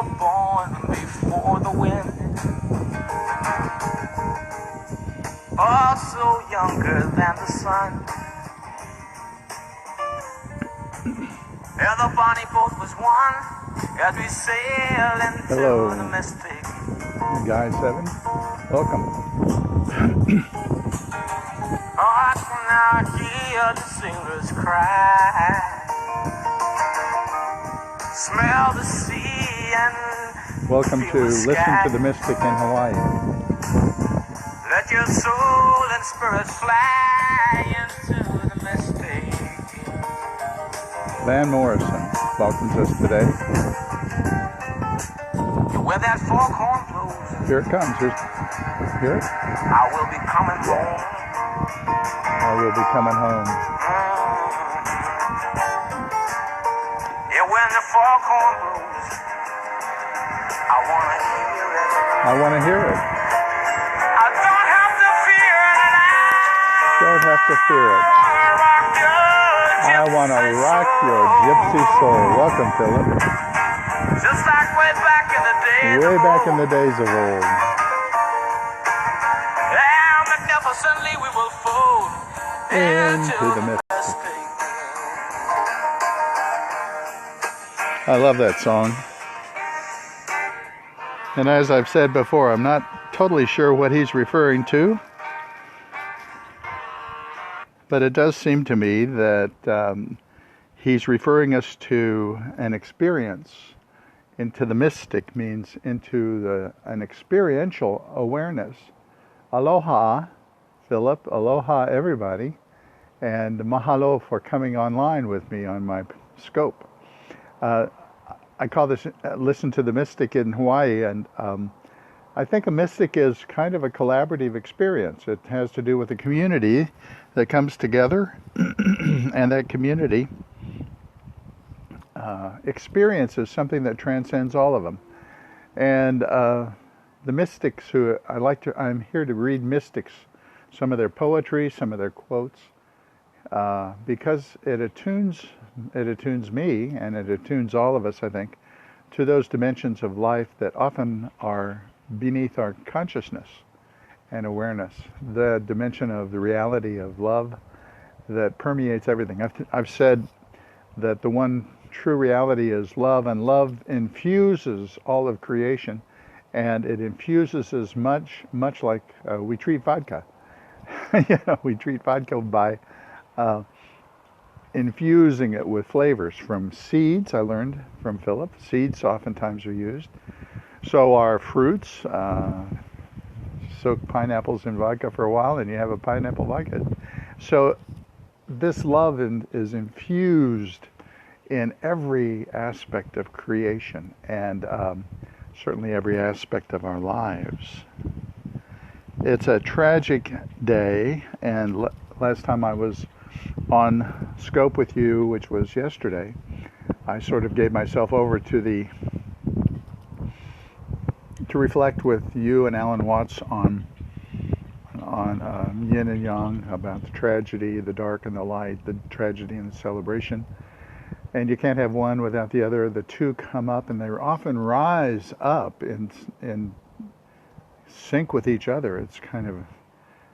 were born before the wind. Also younger than the sun. Yeah, the bonnie boat was one as we sail into the mystic. Guy 7, welcome. Oh, I can now hear the sailors cry. Smell the sea and welcome feel to the Listen sky. to the Mystic in Hawaii. Let your soul and spirit fly into the mystic. Van Morrison welcomes us today. Where that foghorn blows, Here it comes. Hear it? I will be coming home. I will be coming home. Yeah, when the foghorn blows, I wanna hear it. I want to hear it. I don't have to fear it. Don't have to fear it. I want to rock your gypsy soul. Welcome, Philip. Just like way back in the days. Way back in the days of old. Yeah, magnificently we will fold Into the mystic. I love that song. And as I've said before, I'm not totally sure what he's referring to. But it does seem to me that he's referring us to an experience. Into the mystic means into an experiential awareness. Aloha, Philip. Aloha, everybody. And mahalo for coming online with me on my scope. I call this Listen to the Mystic in Hawaii, and I think a mystic is kind of a collaborative experience. It has to do with a community that comes together, and that community experiences something that transcends all of them. And the mystics who I'm here to read mystics, some of their poetry, some of their quotes, because it attunes me, and it attunes all of us, I think, to those dimensions of life that often are beneath our consciousness and awareness. The dimension of the reality of love that permeates everything. I've said that the one true reality is love, and love infuses all of creation, and it infuses as much like we treat vodka. We treat vodka by infusing it with flavors from seeds. I learned from Philip. Seeds oftentimes are used. So are fruits. Soak pineapples in vodka for a while, and you have a pineapple vodka. So this love is infused in every aspect of creation, and certainly every aspect of our lives. It's a tragic day, and last time I was on scope with you, which was yesterday, I sort of gave myself over to reflect with you and Alan Watts on yin and yang, about the tragedy, the dark and the light, the tragedy and the celebration. And you can't have one without the other. The two come up, and they often rise up in sync with each other. It's kind of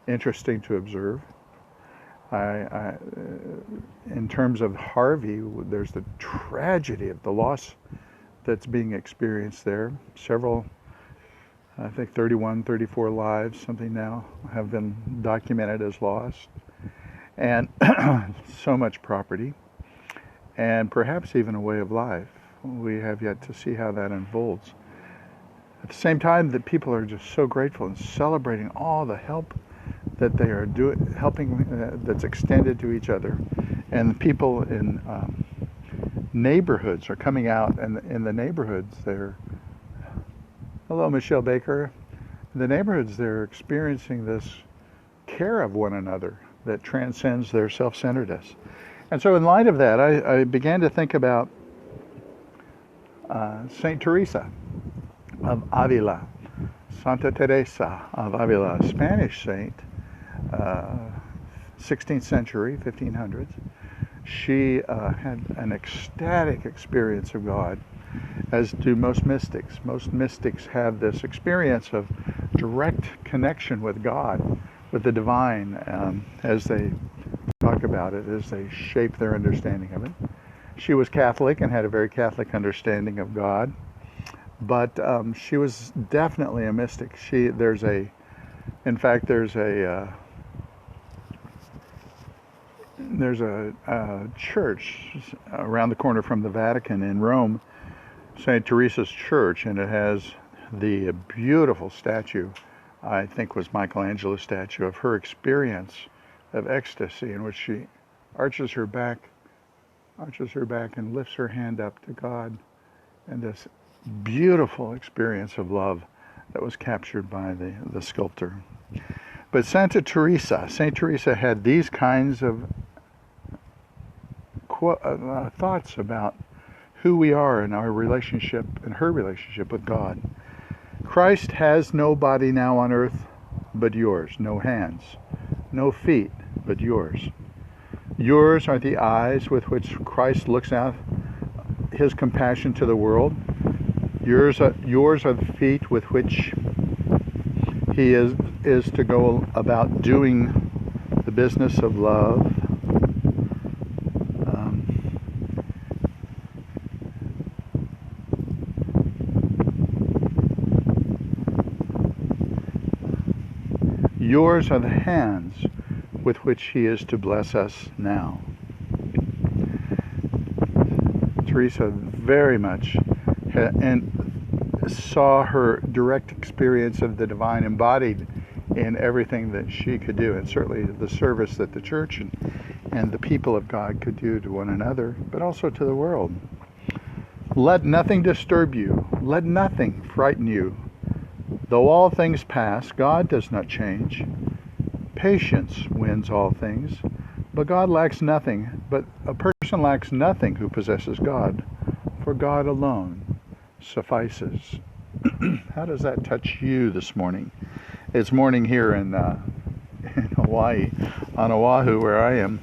interesting to observe. In terms of Harvey, there's the tragedy of the loss that's being experienced there. Several, I think 31, 34 lives, something now, have been documented as lost. And so much property, and perhaps even a way of life. We have yet to see how that unfolds. At the same time, that people are just so grateful and celebrating all the help that they are helping, that's extended to each other. And the people in neighborhoods are coming out, and in the neighborhoods they're, hello Michelle Baker, in the neighborhoods they're experiencing this care of one another that transcends their self-centeredness. And so in light of that, I began to think about Saint Teresa of Avila, Santa Teresa of Avila, a Spanish saint, 16th century, 1500s. She had an ecstatic experience of God as do most mystics. Most mystics have this experience of direct connection with God, with the divine, as they talk about it, as they shape their understanding of it. She was Catholic and had a very Catholic understanding of God, but she was definitely a mystic. In fact, there's a church around the corner from the Vatican in Rome, St. Teresa's Church, and it has the beautiful statue, I think was Michelangelo's statue, of her experience of ecstasy, in which she arches her back and lifts her hand up to God, and this beautiful experience of love that was captured by the sculptor. But Saint Teresa had these kinds of thoughts about who we are in our relationship and her relationship with God. Christ has no body now on earth but yours, no hands, no feet but yours. Yours are the eyes with which Christ looks out his compassion to the world. Yours are the feet with which he is to go about doing the business of love. Yours are the hands with which he is to bless us now. Teresa very much saw her direct experience of the divine embodied in everything that she could do, and certainly the service that the church and the people of God could do to one another, but also to the world. Let nothing disturb you. Let nothing frighten you. Though all things pass, God does not change. Patience wins all things, but God lacks nothing. But a person lacks nothing who possesses God, for God alone suffices. How does that touch you this morning? It's morning here in Hawaii, on Oahu, where I am.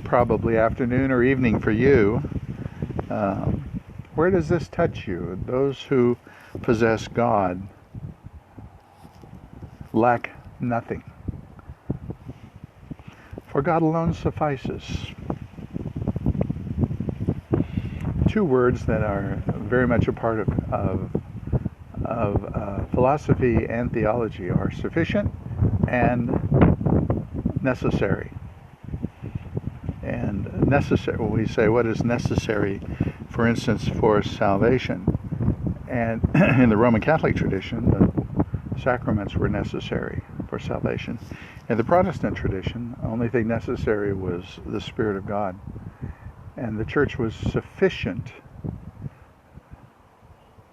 Probably afternoon or evening for you. Where does this touch you? Those who possess God lack nothing, for God alone suffices. Two words that are very much a part of philosophy and theology are sufficient and necessary. And necessary, when we say what is necessary, for instance, for salvation, and in the Roman Catholic tradition, the sacraments were necessary for salvation. In the Protestant tradition, the only thing necessary was the Spirit of God. And the church was sufficient.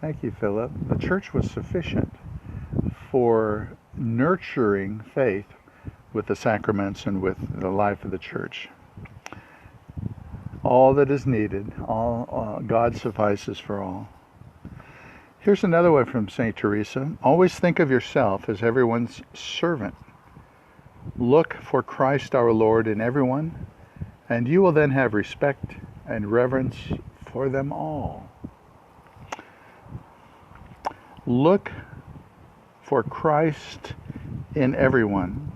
Thank you, Philip. The church was sufficient for nurturing faith with the sacraments and with the life of the church. All that is needed, God suffices for all. Here's another one from St. Teresa. Always think of yourself as everyone's servant. Look for Christ our Lord in everyone, and you will then have respect and reverence for them all. Look for Christ in everyone.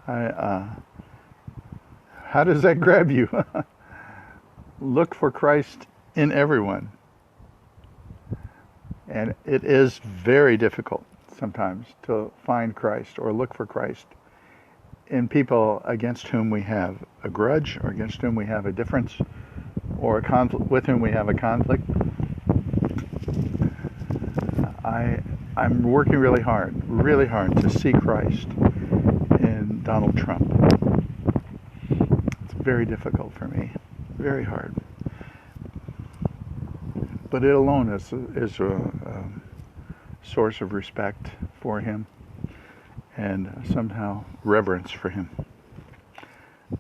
How does that grab you? Look for Christ in everyone. And it is very difficult sometimes to find Christ or look for Christ in people against whom we have a grudge, or against whom we have a difference, or a conflict, with whom we have a conflict. I'm working really hard to see Christ in Donald Trump. It's very difficult for me, very hard. But it alone is a source of respect for him and somehow reverence for him.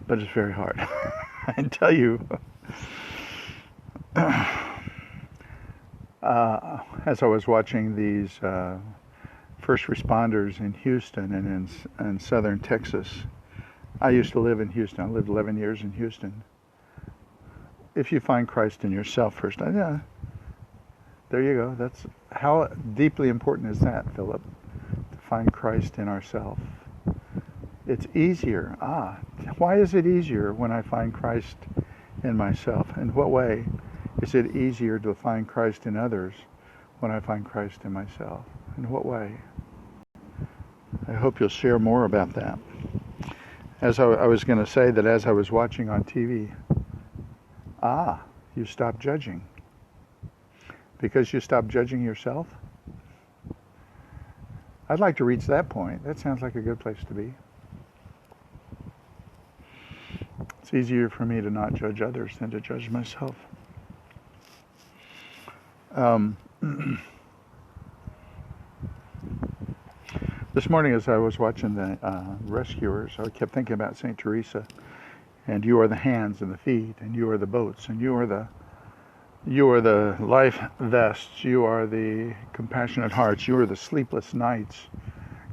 But it's very hard. I tell you, as I was watching these first responders in Houston and in southern Texas. I used to live in Houston. I lived 11 years in Houston. if you find Christ in yourself first. Yeah, there you go. That's how deeply important is that, Philip, to find Christ in ourselves. It's easier. Why is it easier when I find Christ in myself? In what way is it easier to find Christ in others when I find Christ in myself? In what way? I hope you'll share more about that. As I was going to say that as I was watching on TV, you stop judging. Because you stop judging yourself? I'd like to reach that point. That sounds like a good place to be. It's easier for me to not judge others than to judge myself. This morning as I was watching the rescuers, I kept thinking about St. Teresa. And you are the hands and the feet, and you are the boats, and you are the life vests, you are the compassionate hearts, you are the sleepless nights,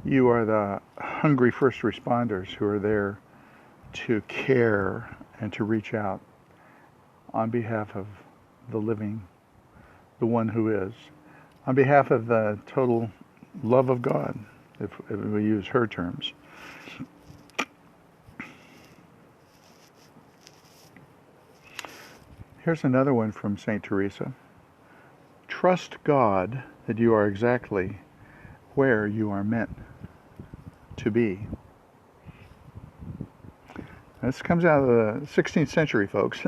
you are the hungry first responders who are there to care and to reach out on behalf of the living, the one who is, on behalf of the total love of God, if we use her terms. Here's another one from St. Teresa. Trust God that you are exactly where you are meant to be. This comes out of the 16th century, folks.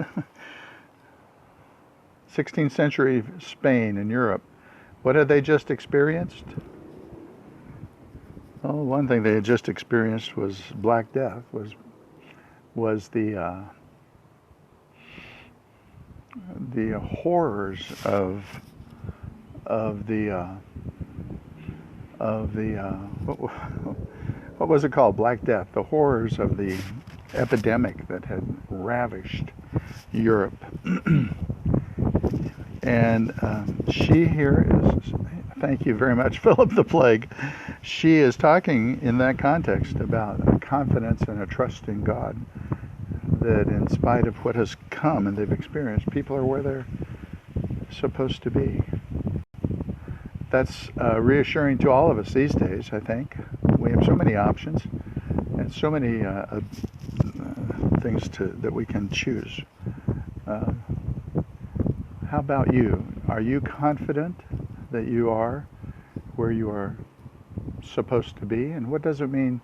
16th century Spain and Europe. What had they just experienced? Well, one thing they had just experienced was Black Death, was the horrors of the what was it called? Black Death. The horrors of the epidemic that had ravished Europe. And she here is, thank you very much, Philip the Plague. She is talking in that context about a confidence and a trust in God, that in spite of what has come and they've experienced, people are where they're supposed to be. That's reassuring to all of us these days, I think. We have so many options and so many things that we can choose. How about you? Are you confident that you are where you are supposed to be? And what does it mean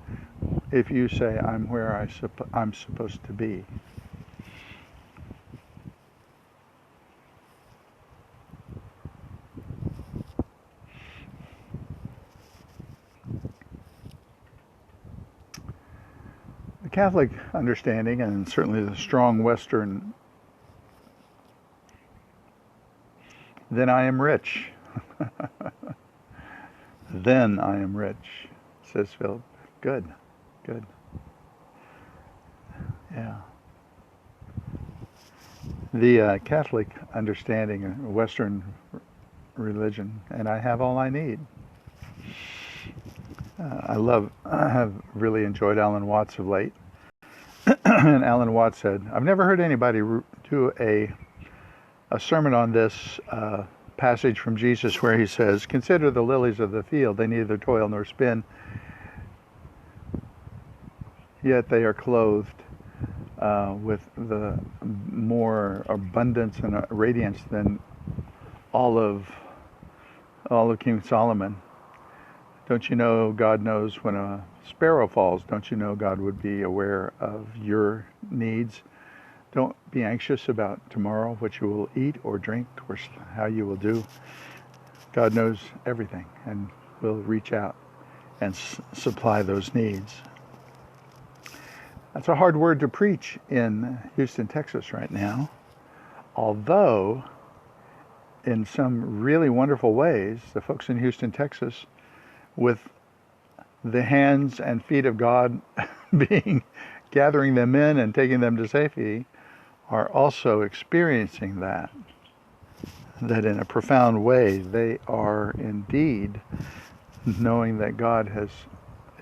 if you say, I'm where I'm supposed to be? The Catholic understanding, and certainly the strong Western, then I am rich. Then I am rich, says Philip. Good. Yeah. The Catholic understanding of Western religion, and I have all I need. I have really enjoyed Alan Watts of late. And Alan Watts said, I've never heard anybody do a sermon on this passage from Jesus where he says, consider the lilies of the field, they neither toil nor spin, yet they are clothed with the more abundance and radiance than all of King Solomon. Don't you know God knows when a sparrow falls? Don't you know God would be aware of your needs? Don't be anxious about tomorrow, what you will eat or drink or how you will do. God knows everything and will reach out and supply those needs. That's a hard word to preach in Houston, Texas right now. Although, in some really wonderful ways, the folks in Houston, Texas, with the hands and feet of God gathering them in and taking them to safety, are also experiencing that in a profound way they are indeed knowing that God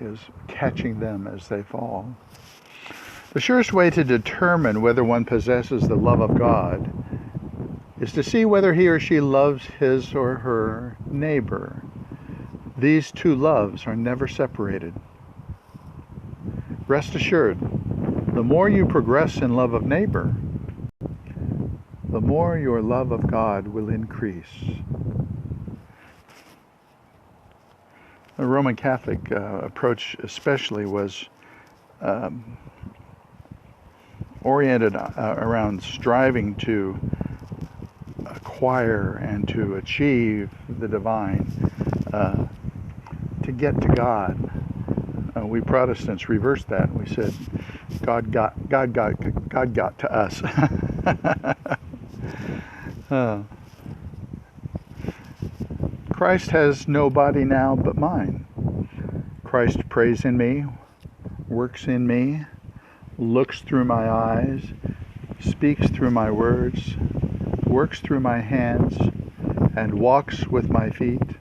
is catching them as they fall. The surest way to determine whether one possesses the love of God is to see whether he or she loves his or her neighbor. These two loves are never separated. Rest assured, the more you progress in love of neighbor, the more your love of God will increase. The Roman Catholic approach especially was oriented around striving to acquire and to achieve the divine, to get to God. We Protestants reversed that. We said, God got to us. Christ has no body now but mine. Christ prays in me, works in me, looks through my eyes, speaks through my words, works through my hands, and walks with my feet,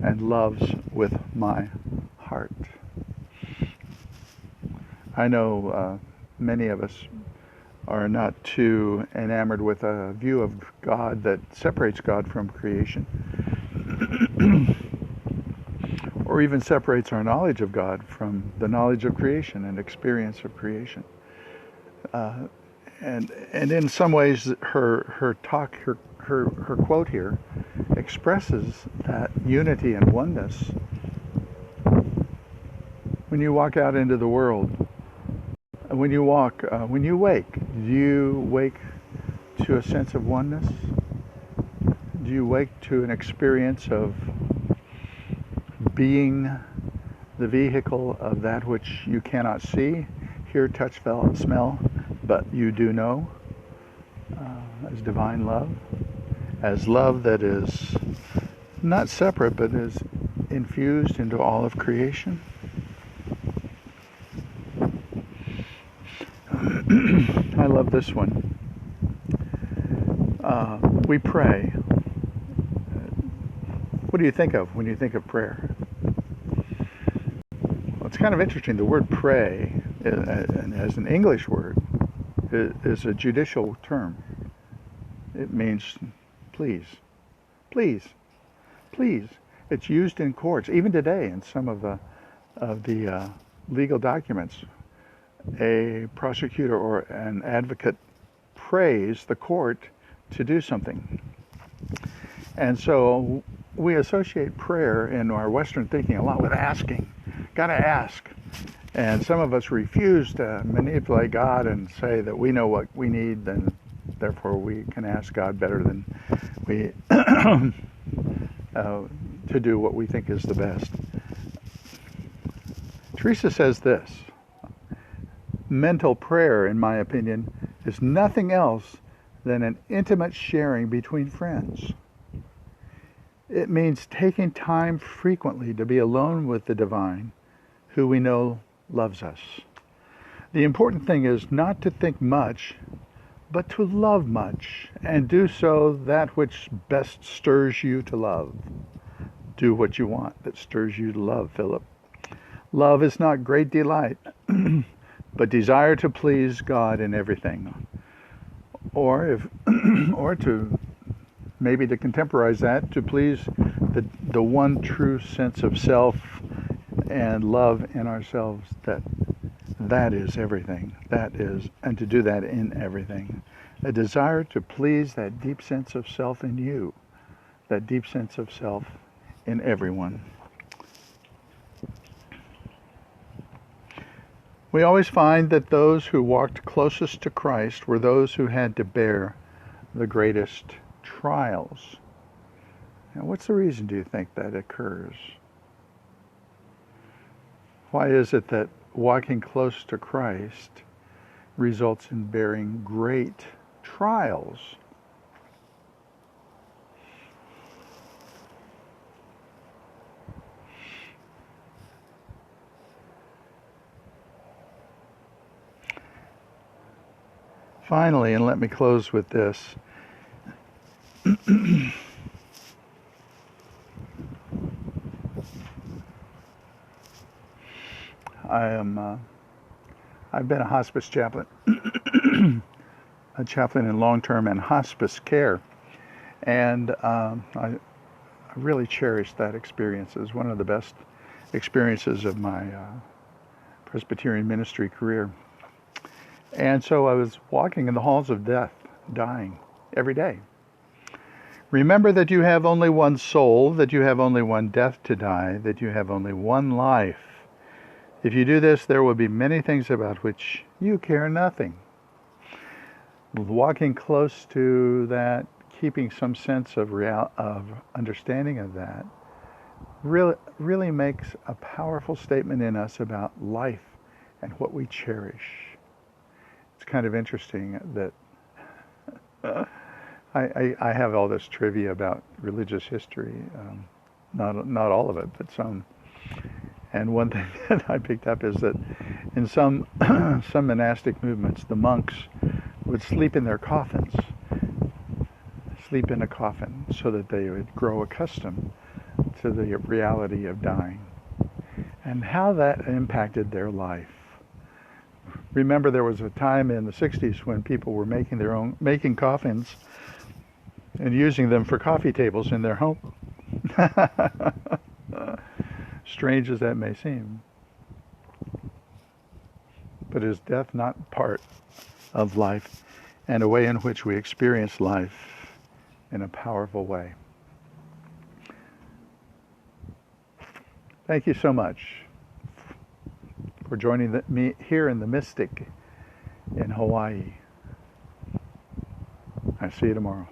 and loves with my heart. I know many of us are not too enamored with a view of God that separates God from creation, or even separates our knowledge of God from the knowledge of creation and experience of creation. And in some ways, her quote here expresses that unity and oneness. When you walk out into the world, when you wake, do you wake to a sense of oneness? Do you wake to an experience of being the vehicle of that which you cannot see, hear, touch, smell, but you do know, as divine love, as love that is not separate but is infused into all of creation? I love this one. We pray. What do you think of when you think of prayer? Well, it's kind of interesting. The word pray, as an English word, is a judicial term. It means please, please, please. It's used in courts, even today in some of the legal documents. A prosecutor or an advocate prays the court to do something. And so we associate prayer in our Western thinking a lot with asking. Gotta ask. And some of us refuse to manipulate God and say that we know what we need, and therefore we can ask God better than we to do what we think is the best. Teresa says this: mental prayer, in my opinion, is nothing else than an intimate sharing between friends. It means taking time frequently to be alone with the divine, who we know loves us. The important thing is not to think much, but to love much, and do so that which best stirs you to love. Do what you want that stirs you to love, Philip. Love is not great delight, but desire to please God in everything. Or to maybe to contemporize that, to please the one true sense of self and love in ourselves, that is everything. That is, and to do that in everything. A desire to please that deep sense of self in you, that deep sense of self in everyone. We always find that those who walked closest to Christ were those who had to bear the greatest trials. Now, what's the reason, do you think, that occurs? Why is it that walking close to Christ results in bearing great trials? Finally, and let me close with this. I've been a hospice chaplain, a chaplain in long-term and hospice care, And I really cherished that experience. It was one of the best experiences of my Presbyterian ministry career. And so I was walking in the halls of death, dying every day. Remember that you have only one soul, that you have only one death to die, that you have only one life. If you do this, there will be many things about which you care nothing. Walking close to that, keeping some sense of understanding of that, really makes a powerful statement in us about life and what we cherish. It's kind of interesting that I have all this trivia about religious history, not all of it, but some. And one thing that I picked up is that in some monastic movements, the monks would sleep in their coffins, sleep in a coffin, so that they would grow accustomed to the reality of dying, and how that impacted their life. Remember, there was a time in the 60s when people were making coffins and using them for coffee tables in their home. Strange as that may seem. But is death not part of life and a way in which we experience life in a powerful way? Thank you so much for joining me here in the Mystic in Hawaii. I'll see you tomorrow.